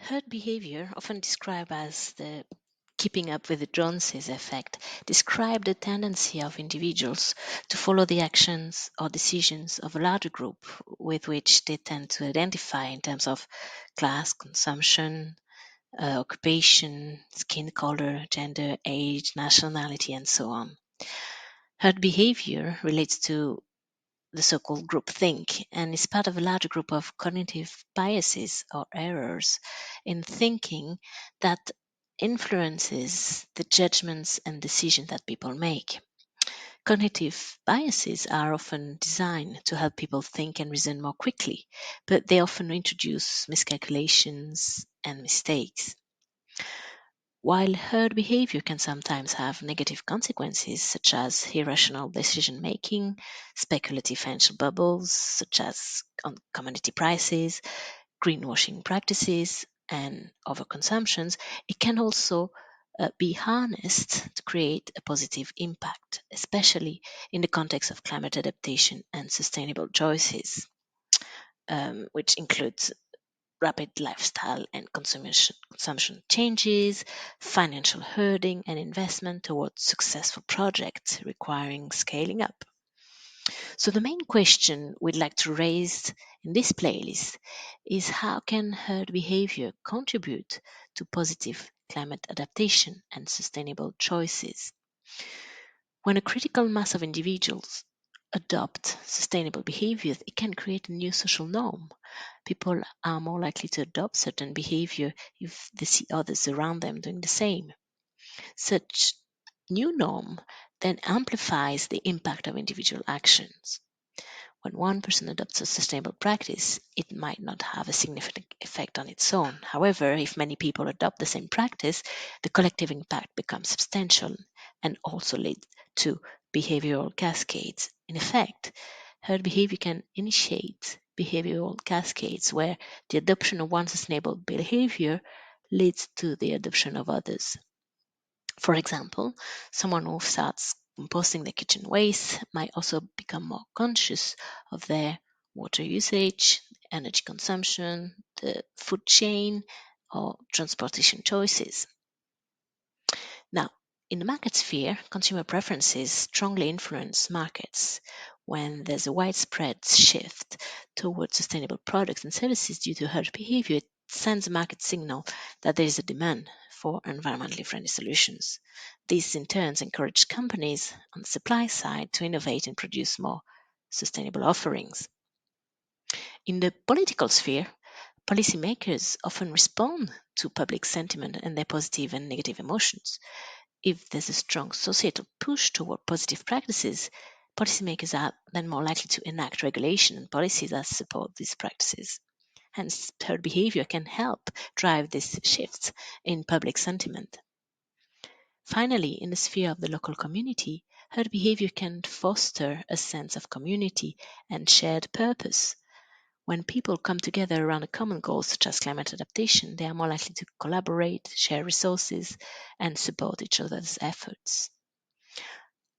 Herd behavior, often described as the keeping up with the Joneses effect, describe the tendency of individuals to follow the actions or decisions of a larger group with which they tend to identify in terms of class, consumption, occupation, skin color, gender, age, nationality, and so on. Herd behavior relates to the so-called groupthink and is part of a larger group of cognitive biases or errors in thinking that influences the judgments and decisions that people make. Cognitive biases are often designed to help people think and reason more quickly, but they often introduce miscalculations and mistakes. While herd behavior can sometimes have negative consequences, such as irrational decision making, speculative financial bubbles, such as on commodity prices, greenwashing practices, and overconsumptions, it can also be harnessed to create a positive impact, especially in the context of climate adaptation and sustainable choices, which includes rapid lifestyle and consumption changes, financial herding, and investment towards successful projects requiring scaling up. So, the main question we'd like to raise in this playlist is how can herd behavior contribute to positive climate adaptation and sustainable choices? When a critical mass of individuals adopt sustainable behaviors, it can create a new social norm. People are more likely to adopt certain behavior if they see others around them doing the same. Such new norm then amplifies the impact of individual actions. When one person adopts a sustainable practice, it might not have a significant effect on its own. However, if many people adopt the same practice, the collective impact becomes substantial and also leads to behavioral cascades. In effect, herd behavior can initiate behavioral cascades where the adoption of one sustainable behavior leads to the adoption of others. For example, someone who starts composting their kitchen waste might also become more conscious of their water usage, energy consumption, the food chain, or transportation choices. Now, in the market sphere, consumer preferences strongly influence markets. When there's a widespread shift towards sustainable products and services due to herd behavior, it sends a market signal that there is a demand for environmentally friendly solutions. This in turn encourages companies on the supply side to innovate and produce more sustainable offerings. In the political sphere, policymakers often respond to public sentiment and their positive and negative emotions. If there's a strong societal push toward positive practices, policymakers are then more likely to enact regulation and policies that support these practices. Hence, herd behavior can help drive these shifts in public sentiment. Finally, in the sphere of the local community, herd behavior can foster a sense of community and shared purpose. When people come together around a common goal, such as climate adaptation, they are more likely to collaborate, share resources, and support each other's efforts.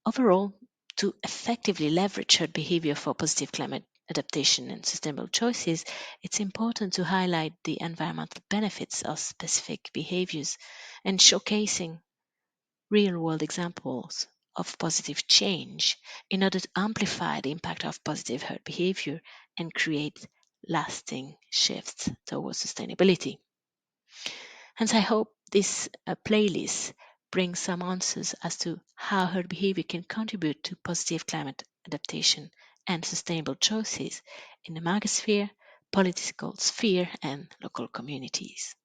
Overall, to effectively leverage herd behavior for positive climate adaptation and sustainable choices, it's important to highlight the environmental benefits of specific behaviors and showcasing real-world examples of positive change in order to amplify the impact of positive herd behavior and create lasting shifts towards sustainability. Hence, I hope this playlist brings some answers as to how herd behavior can contribute to positive climate adaptation and sustainable choices in the market sphere, political sphere, and local communities.